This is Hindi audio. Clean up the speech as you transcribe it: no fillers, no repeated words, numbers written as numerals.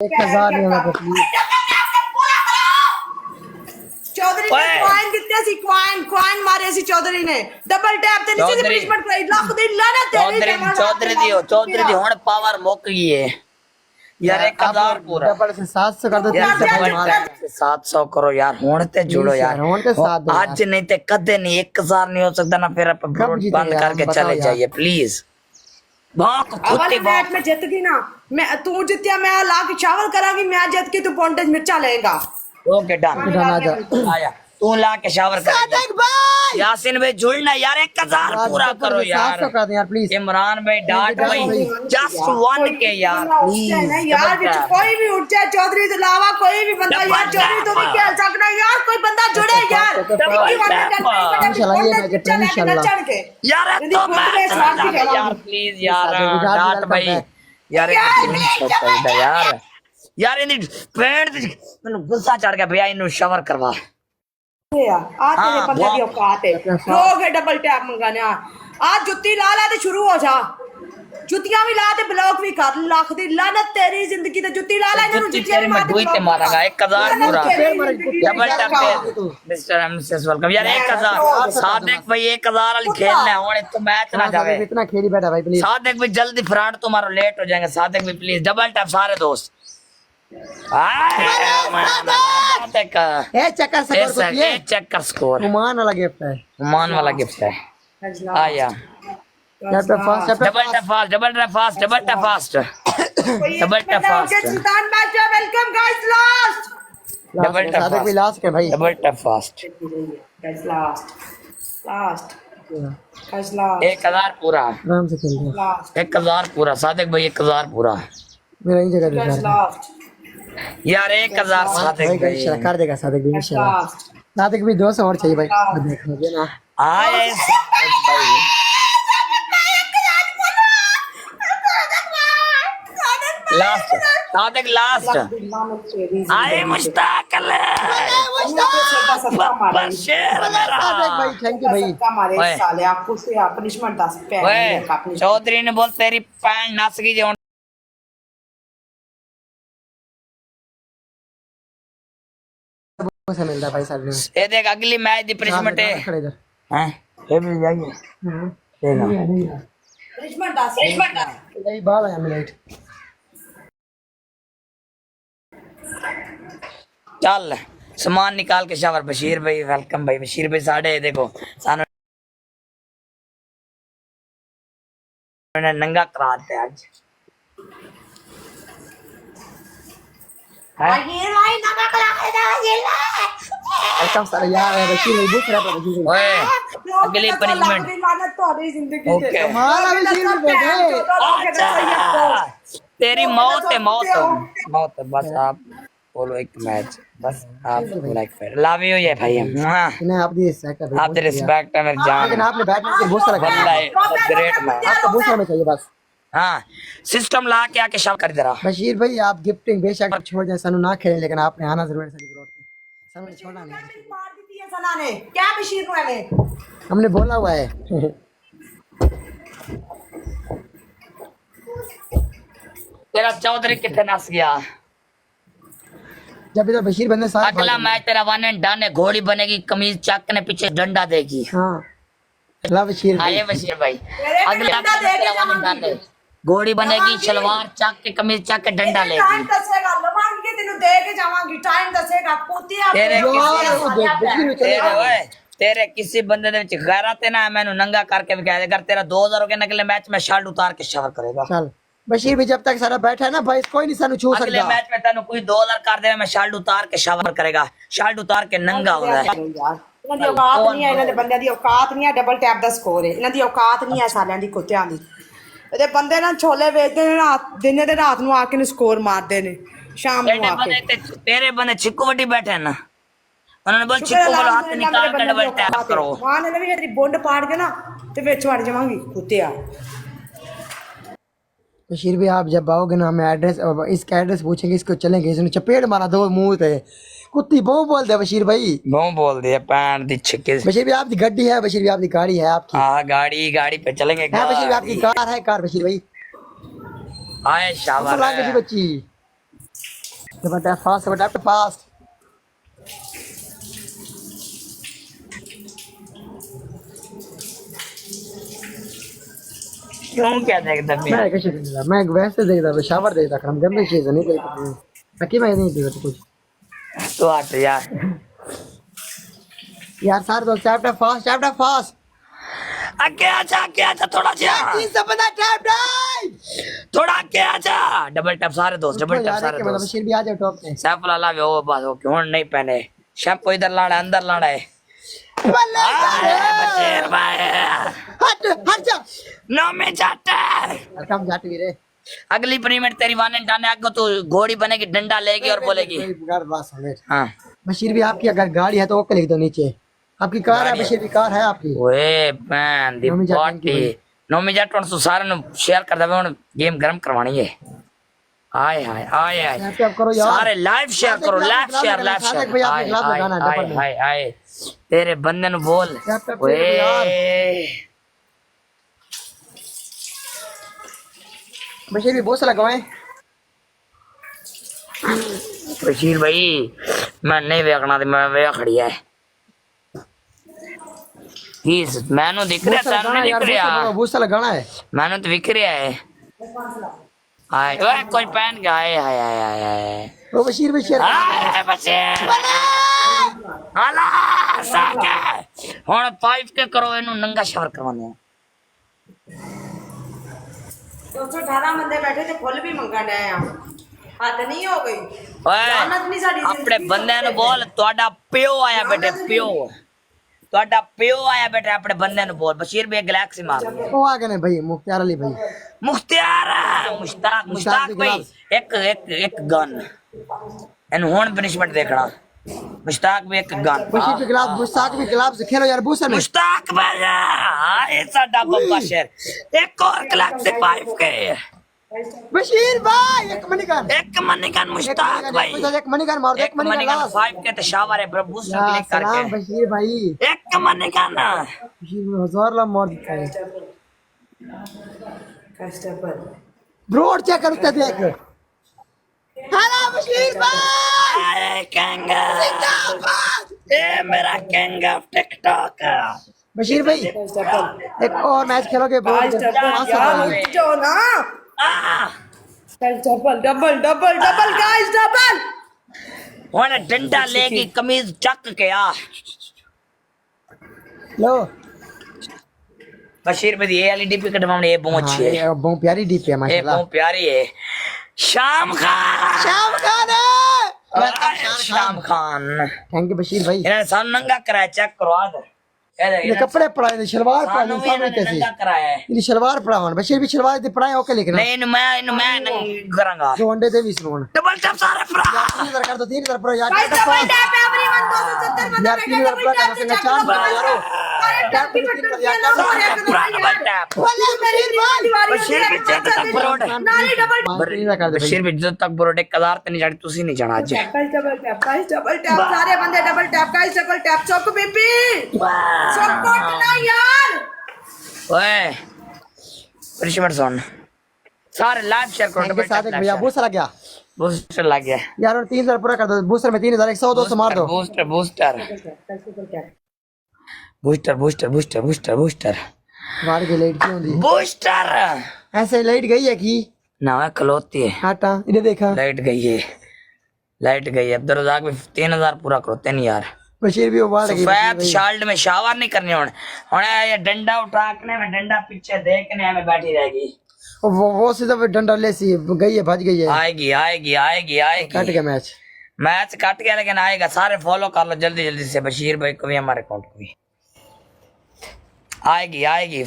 1000 नहीं होगा प्लीज। चौधरी ने कॉइन कितने सी कॉइन मारे सी चौधरी ने डबल टैप ते नीचे रिप्लेसमेंट कराई लाख दी लाना तेरी चौधरी दी हुन पावर मुक गई है यार। 1000 पूरा डबल से 700 कर दो। 700 करो यार हुन ते जुड़ो यार। आज नहीं ते कदे नहीं 1000 नहीं हो सकता ना। फिर आप बंद करके चले जाइए प्लीज। बहुत कुत्ते मैच में जीत गई ना मैं तू जीतिया मैं ला के चावल करांगी मैं जीत के तू पॉइंटेज मिर्चा लेगा। ओके डन आया तू ला के शावर कर सादिक भाई यासीन भाई जुड़ना यार 1000 पूरा करो यार। 700 कर दे यार प्लीज। इमरान भाई डाट भाई जस्ट 1 के यार प्लीज यार बिच कोई भी उठ जाए चौधरी के अलावा कोई भी बंदा यार चौधरी तो नहीं खेल सकता यार कोई बंदा जुड़े यार इंशाल्लाह ये मैच इंशाल्लाह यार तो मैं यार प्लीज यार डाट भाई यार यार यार इन पेंट मैंने गुस्सा चढ़ गया भैया इन्हें शवर करवा तेरे बंदे दी औकात है लोग डबल टैप मंगाने आज जुत्ती ला ला ते शुरू हो जा जुतियां भी ला ते ब्लॉक भी कर लाख दी लानत तेरी जिंदगी ते जुत्ती ला ला इन्हें जुतियां भी मार ते मारांगा 1000 पूरा डबल टैप पे मिस्टर एमसीएस वेलकम यार 1000 सादिक भाई 1000 वाली खेलना है हुन तो मैच ना जावे इतना खेली बैठा भाई प्लीज। सादिक भाई जल्दी फ्रंट तुम्हारा लेट हो जाएंगे सादिक भाई प्लीज डबल टैप सारे दोस्त चक्कर स्कोर ओमान वाला गिफ्ट है। ओमान वाला गिफ्ट है आया double tap fast double tap fast double tap fast double tap fast सुल्तान बादशाह welcome guys last double tap Sadiq भी लास्ट के भाई double tap fast guys last guys last 1000 पूरा आराम से खेल रहे लास्ट 1000 पूरा सादिक भाई 1000 पूरा मेरा ही जगह गाइस लास्ट यार 1000 सादिक भाई इंशाल्लाह कर देगा सादिक भी इंशाल्लाह। सादिक भी 200 और चाहिए भाई देखोगे ना आए भाई लास्ट सादिक लास्ट आए मुश्ताक शेर मेरा सादिक भाई थैंक यू भाई। हमारे साले आपको से पनिशमेंट 10 पे चौधरी ने बोल तेरी पैंट नस गई जो से मिलता है भाई सादिक ये देख अगली मैच दी पनिशमेंट है हैं ये मिल जाएगी देगा पनिशमेंट 10 यही बाल है मिनट चल सामान निकाल के शावर बशीर भाई वेलकम भाई बशीर भाई साढ़े देखो सानू नंगा करा दे आज भाई नंगा करा के दे वेलकम सारा यार बशीर भाई बुक रहा है बशीर ओए अगली पनिशमेंट लानत तो आधी जिंदगी ओके हमारा बशीर भी बैठे तेरी मौत है मौत है बस आप बोलो एक मैच बस आप लाइक कर लव यू ये भाई इन्हें आप दी रिस्पेक्ट है आप दी रिस्पेक्ट है मेरी जान लेकिन आपने बैठने के बहुत सारा वल्लाह ग्रेट मैच आपको बहुत सारा में चाहिए बस। हाँ सिस्टम ला के आके शव कर दे रहा बशीर भाई आप गिफ्टिंग बेशक छोड़ दें सनु ना खेलें लेकिन आपने आना जरूर है सभी ग्रोथ सनु ने छोड़ना नहीं मार दी है सना ने क्या बशीर को है हमने बोला हुआ है। तेरा चौधरी कितने नस गया जब इधर बशीर बंदे साथ अगला मैच तेरा वन एंड डन है घोड़ी बनेगी कमीज चक ने पीछे डंडा देगी हां ला बशीर आए बशीर भाई अगला मैच तेरा वन एंड डन है घोड़ी बनेगी शलवार चक के कमीज चक के डंडा लेगी टाइम दसेगा लवांग के तेनु दे के जावांगी टाइम दसेगा पोतिया तेरे किसी बंदे दे विच गैरत है ना मैनू नंगा करके भी कह अगर तेरा 2000 के अगले मैच में शर्ट उतार के शवर करेगा। चल बशीर भी जब तक सारा बैठा है ना भाई कोई नहीं सानू छू सकता। अगले मैच में तेनु कोई 2000 कर दे मैं शर्ट उतार के शवर करेगा शर्ट उतार के नंगा हो रहा है इन्हां दी औकात नहीं है इन्हां दे बंदे दी औकात नहीं है डबल टैप दा स्कोर है इन्हां दी औकात नहीं है सालियां दी कुत्तियां दी ਇਹਦੇ ਬੰਦੇ ਨਾਲ ਛੋਲੇ ਵੇਚਦੇ ਨੇ ਰਾਤ ਦਿਨੇ ਤੇ ਰਾਤ ਨੂੰ ਆ ਕੇ ਨੂੰ ਸਕੋਰ ਮਾਰਦੇ ਨੇ ਸ਼ਾਮ ਨੂੰ ਆ ਕੇ तेरे बंदे छिक्कू वड्डी बैठे ना उन्होंने बोल छिक्कू बोलो हाथ निकाल के डबल टैप करो ਮਾਂ ਨੇ ਵੀ ਤੇਰੀ ਬੁੰਡ ਪਾੜ ਕੇ ਨਾ ਤੇ ਵਿੱਚ ਵੜ ਜਾਵਾਂਗੀ ਕੁੱਤਿਆ बशीर भी आप जब आओगे ना हमें एड्रेस इसका एड्रेस पूछेंगे इसको चलेंगे इसने चपेट मारा दो मुंह पे कुत्ती बहु बोल दे बशीर भाई बहु बोल दिया पैंट दी छिक्के बशीर भी आपकी गड्डी है बशीर भी आपकी गाड़ी है आपकी हाँ गाड़ी पे चलेंगे है बशीर भी आपकी कार है कार बशीर भाई आए शाबाश बच्ची डबल टैप फास्ट क्यों क्या देखता भी मैं कैसे देखता मैं वैसे देखता मैं शावर देखता हम गंदी चीज नहीं देखते ताकि मैं नहीं देखता कुछ तो हट यार यार सारे दोस्त टैप फास्ट आगे आजा थोड़ा जा टैप डाइव थोड़ा आगे आजा डबल टैप सारे दोस्त डबल टैप सारे मतलब दोस्त शेर भी आ जाओ टॉप पे सैफ लाला भी वो बात हो क्यों नहीं पहने शैम्पू इधर लाना है अंदर लाना है बशीर भाई हट जा नो में जाता कम जाट भी रे अगली प्रीमियर तेरी वाने डाने आगे तो घोड़ी बनेगी डंडा लेगी और बोलेगी हाँ बशीर भी आपकी अगर गाड़ी है तो ओके लिख दो नीचे आपकी कार है बशीर भी कार है आपकी ओए मैन दी Nomi Jat thank you party Nomi Jat तो सारे ने शेयर कर दे उन गेम गरम करवानी है आए हाय आए हाय टैप करो यार सारे लाइव शेयर करो लाइव शेयर भाई आपने ग्लास लगाना है डबल में हाय हाय तेरे बंदे नु बोल टैप ओए बशीर भी बहुत लगाए बशीर भाई मैं नहीं वेखना ते मैं वे खड़ी है प्लीज मैनू दिख रहा था नहीं दिख रहा बहुत लगाना है मैनू तो दिख रहा है हाय ओए कोई पहन गया हाय हाय हाय हाय हाय ओ बशीर हाय बशीर आला साके हुन 5k करो इनु नंगा शवर करवाने 218 बंदे बैठे थे फुल भी मंगाने आया हद नहीं हो गई ओए लानत नहीं साडी अपने बंदे नु बोल ਤੁਹਾਡਾ ਪਿਓ ਆਇਆ ਬੇਟੇ ਪਿਓ ਤੁਹਾਡਾ ਪਿਓ ਆਇਆ ਬੇਟੇ ਆਪਣੇ ਬੰਦੇ ਨੂੰ बोल बशीर भी गैलेक्सी मार ओ आ गए भाई मुख्तार अली भाई मुख्तियार मुश्ताक भाई एक एक एक गन एन हुन पनिशमेंट देखना मुश्ताक भी एक गन बशीर के खिलाफ मुश्ताक के खिलाफ से खेलो यार बूसर में मुश्ताक भाई ये साडा बब्बा शेर एक और गैलेक्सी 5k बशीर भाई एक मणिकन मुश्ताक भाई एक मणिकन मार दो एक मणिकन 5k ते शावर है प्रभु से क्लिक सलाम करके बशीर भाई एक मणिकन बशीर में हजार ला मार दिखा है कस्टमर ब्रोड चेक करते देख हेलो बशीर भाई आए कैंगा ये मेरा कैंगा टिकटॉक बशीर भाई एक और मैच खेलोगे बहुत जो ना double double double double guys double हुन डंडा लेगी कमीज चक के आ लो बशीर में ये वाली डीपी कटवाने ये बहुत अच्छी है ये बहुत प्यारी डीप है ये माशाल्लाह बहुत प्यारी है शाम खान शाम खान थैंक यू बशीर भाई इन्होंने सानू नंगा कराया चेक करो आज ये कपड़े पड़ाए शलवार सानू पड़ाए भी कैसे नंगा कराया है ये शलवार पड़ावन बशीर भी शलवार दे पड़ाए ओके लिखना नहीं इन्हें मैं नंगी करांगा जो अंडे दे भी सुनोन डबल टैप सारे फ्रा 3000 कर दो 3000 पर यार गाइस डबल टैप एवरीवन 270 बंदे यार 3000 पर का संग चांस बना यारो टैप भी बटन यार डबल टैप बोले मेरी दीवार बशीर भी जब तक बरोड नाली डबल कर दे बशीर भी जब तक बरोड 1000 ते नहीं जानी तुसी नहीं जाना आज गाइस डबल टैप सारे बंदे double tap guys double tap चौक बेबी सपोर्ट ना यार ओए पनिशमेंट सुन सारे लाइव शेयर करो के साथ एक भैया बूस्टर लग गया बूस्टर लग गया यार और 3000 पूरा कर दो बूस्टर में 3000 100 200 मार दो बूस्टर मार के लेट क्यों दी बूस्टर ऐसे लाइट गई है की ना मैं खलोती है हटा इधर देखा लाइट गई है अब दरोजाक में 3000 पूरा करो 3000 बशीर भी उबाल गई सफेद शाल्ट में शावर नहीं करनी हुन ये डंडा उठाने में डंडा पीछे देखने में बैठी रहेगी वो सीधा डंडा ले सी गई है भज गई है आएगी कट गया मैच कट गया लेकिन आएगा सारे फॉलो कर लो जल्दी से बशीर भाई को भी हमारे अकाउंट को भी आएगी